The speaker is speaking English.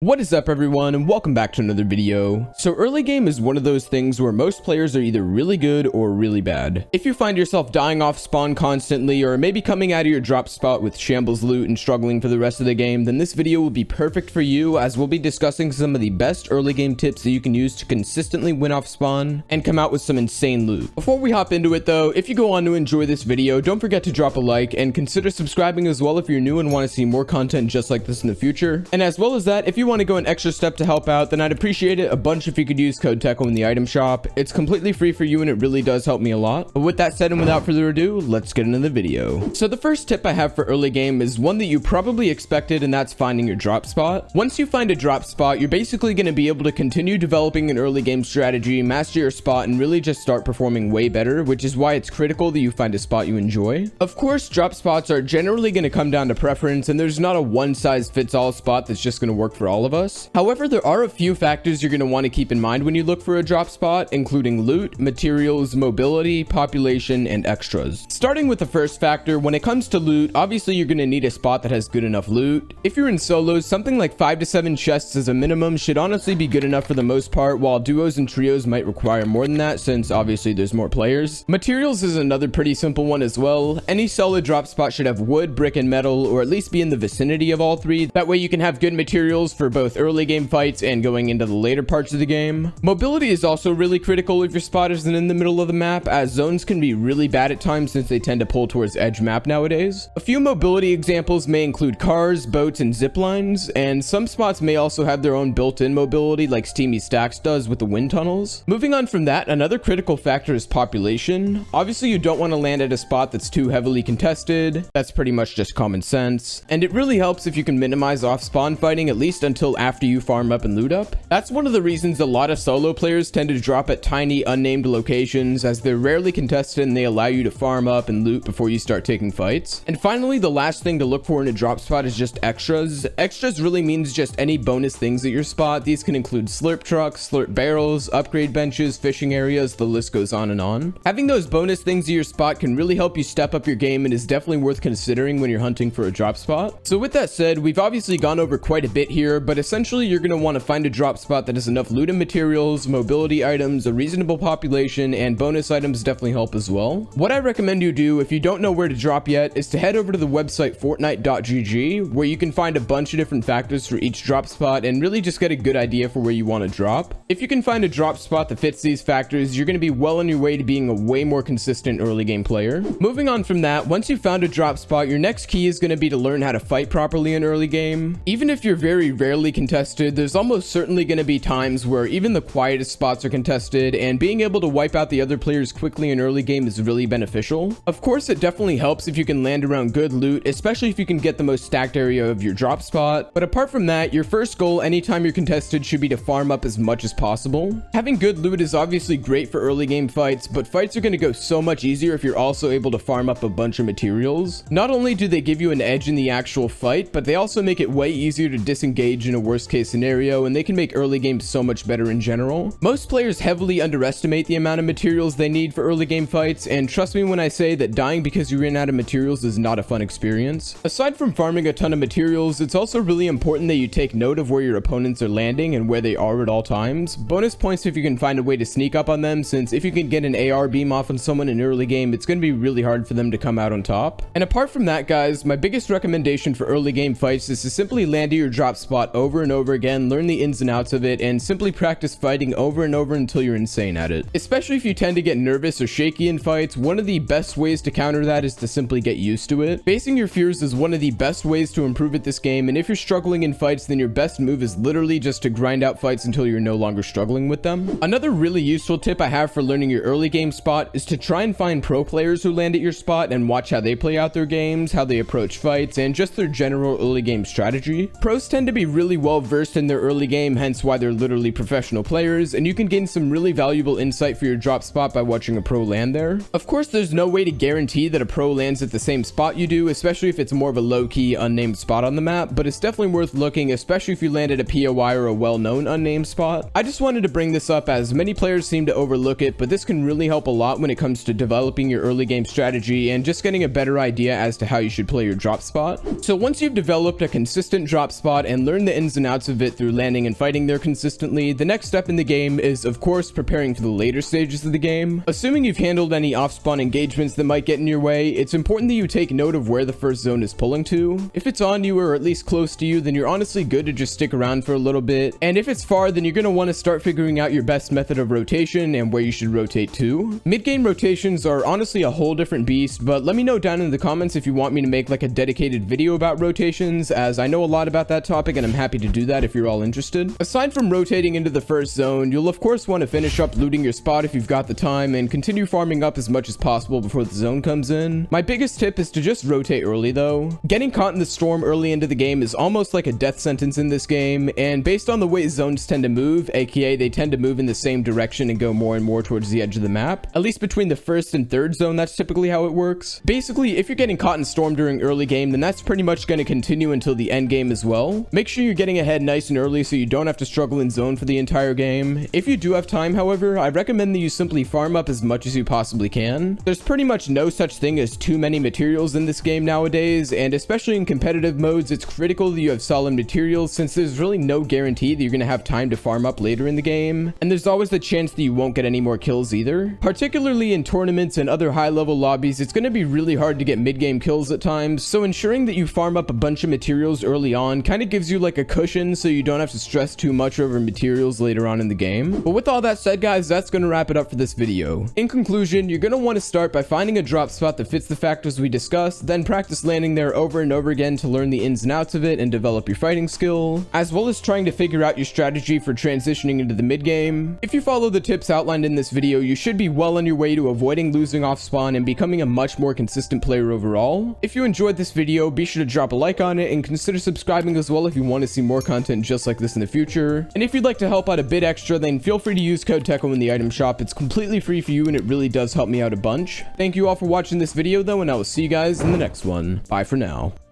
What is up everyone, and welcome back to another video. So early game is one of those things where most players are either really good or really bad. If you find yourself dying off spawn constantly, or maybe coming out of your drop spot with shambles loot and struggling for the rest of the game, then this video will be perfect for you, as we'll be discussing some of the best early game tips that you can use to consistently win off spawn and come out with some insane loot. Before we hop into it though, if you go on to enjoy this video, don't forget to drop a like and consider subscribing as well if you're new and want to see more content just like this in the future. And as well as that, if you want to go an extra step to help out, then I'd appreciate it a bunch if you could use code Teckoh in the item shop. It's completely free for you and it really does help me a lot. But with that said, and without further ado, let's get into the video. So the first tip I have for early game is one that you probably expected, and that's finding your drop spot. Once you find a drop spot, you're basically going to be able to continue developing an early game strategy, master your spot, and really just start performing way better, which is why it's critical that you find a spot you enjoy. Of course, drop spots are generally going to come down to preference, and there's not a one-size-fits-all spot that's just going to work for all of us. However, there are a few factors you're going to want to keep in mind when you look for a drop spot, including loot, materials, mobility, population, and extras. Starting with the first factor, when it comes to loot, obviously you're going to need a spot that has good enough loot. If you're in solos, something like 5 to 7 chests as a minimum should honestly be good enough for the most part, while duos and trios might require more than that since obviously there's more players. Materials is another pretty simple one as well. Any solid drop spot should have wood, brick, and metal, or at least be in the vicinity of all three. That way you can have good materials for both early game fights and going into the later parts of the game. Mobility is also really critical if your spot isn't in the middle of the map, as zones can be really bad at times since they tend to pull towards edge map nowadays. A few mobility examples may include cars, boats, and zip lines, and some spots may also have their own built-in mobility like Steamy Stacks does with the wind tunnels. Moving on from that, another critical factor is population. Obviously you don't want to land at a spot that's too heavily contested. That's pretty much just common sense, and it really helps if you can minimize off spawn fighting at least until after you farm up and loot up. That's one of the reasons a lot of solo players tend to drop at tiny unnamed locations, as they're rarely contested and they allow you to farm up and loot before you start taking fights. And finally, the last thing to look for in a drop spot is just extras. Extras really means just any bonus things at your spot. These can include slurp trucks, slurp barrels, upgrade benches, fishing areas, the list goes on and on. Having those bonus things at your spot can really help you step up your game and is definitely worth considering when you're hunting for a drop spot. So with that said, we've obviously gone over quite a bit here, but essentially you're going to want to find a drop spot that has enough loot and materials, mobility items, a reasonable population, and bonus items definitely help as well. What I recommend you do if you don't know where to drop yet is to head over to the website fortnite.gg, where you can find a bunch of different factors for each drop spot and really just get a good idea for where you want to drop. If you can find a drop spot that fits these factors, you're going to be well on your way to being a way more consistent early game player. Moving on from that, once you've found a drop spot, your next key is going to be to learn how to fight properly in early game. Even if you're very rarely contested, there's almost certainly going to be times where even the quietest spots are contested, and being able to wipe out the other players quickly in early game is really beneficial. Of course, it definitely helps if you can land around good loot, especially if you can get the most stacked area of your drop spot. But apart from that, your first goal anytime you're contested should be to farm up as much as possible. Having good loot is obviously great for early game fights, but fights are going to go so much easier if you're also able to farm up a bunch of materials. Not only do they give you an edge in the actual fight, but they also make it way easier to disengage in a worst case scenario, and they can make early game so much better in general. Most players heavily underestimate the amount of materials they need for early game fights, and trust me when I say that dying because you ran out of materials is not a fun experience. Aside from farming a ton of materials, it's also really important that you take note of where your opponents are landing and where they are at all times. Bonus points if you can find a way to sneak up on them, since if you can get an AR beam off on someone in early game, it's going to be really hard for them to come out on top. And apart from that, guys, my biggest recommendation for early game fights is to simply land at your drop spot over and over again, learn the ins and outs of it, and simply practice fighting over and over until you're insane at it. Especially if you tend to get nervous or shaky in fights, one of the best ways to counter that is to simply get used to it. Facing your fears is one of the best ways to improve at this game, and if you're struggling in fights, then your best move is literally just to grind out fights until you're no longer struggling with them. Another really useful tip I have for learning your early game spot is to try and find pro players who land at your spot and watch how they play out their games, how they approach fights, and just their general early game strategy. Pros tend to be really well versed in their early game, hence why they're literally professional players, and you can gain some really valuable insight for your drop spot by watching a pro land there. Of course, there's no way to guarantee that a pro lands at the same spot you do, especially if it's more of a low-key unnamed spot on the map, but it's definitely worth looking, especially if you land at a POI or a well-known unnamed spot. I just wanted to bring this up as many players seem to overlook it, but this can really help a lot when it comes to developing your early game strategy and just getting a better idea as to how you should play your drop spot. So once you've developed a consistent drop spot and learned the ins and outs of it through landing and fighting there consistently, the next step in the game is, of course, preparing for the later stages of the game. Assuming you've handled any off-spawn engagements that might get in your way, it's important that you take note of where the first zone is pulling to. If it's on you or at least close to you, then you're honestly good to just stick around for a little bit. And if it's far, then you're going to want to start figuring out your best method of rotation and where you should rotate to. Mid-game rotations are honestly a whole different beast, but let me know down in the comments if you want me to make like a dedicated video about rotations, as I know a lot about that topic and I'm happy to do that if you're all interested. Aside from rotating into the first zone, you'll of course want to finish up looting your spot if you've got the time and continue farming up as much as possible before the zone comes in. My biggest tip is to just rotate early though. Getting caught in the storm early into the game is almost like a death sentence in this game, and based on the way zones tend to move, aka they tend to move in the same direction and go more and more towards the edge of the map, at least between the first and third zone, that's typically how it works. Basically, if you're getting caught in storm during early game, then that's pretty much going to continue until the end game as well. Make sure you're getting ahead nice and early so you don't have to struggle in zone for the entire game. If you do have time, however, I recommend that you simply farm up as much as you possibly can. There's pretty much no such thing as too many materials in this game nowadays, and especially in competitive modes, it's critical that you have solid materials since there's really no guarantee that you're going to have time to farm up later in the game, and there's always the chance that you won't get any more kills either. Particularly in tournaments and other high-level lobbies, it's going to be really hard to get mid-game kills at times, so ensuring that you farm up a bunch of materials early on kind of gives you like a cushion so you don't have to stress too much over materials later on in the game. But with all that said, guys, that's going to wrap it up for this video. In conclusion, you're going to want to start by finding a drop spot that fits the factors we discussed, then practice landing there over and over again to learn the ins and outs of it and develop your fighting skill, as well as trying to figure out your strategy for transitioning into the mid game. If you follow the tips outlined in this video, you should be well on your way to avoiding losing off spawn and becoming a much more consistent player overall. If you enjoyed this video, be sure to drop a like on it and consider subscribing as well if you want to see more content just like this in the future. And if you'd like to help out a bit extra, then feel free to use code Teckoh in the item shop. It's completely free for you and it really does help me out a bunch. Thank you all for watching this video though, and I will see you guys in the next one. Bye for now.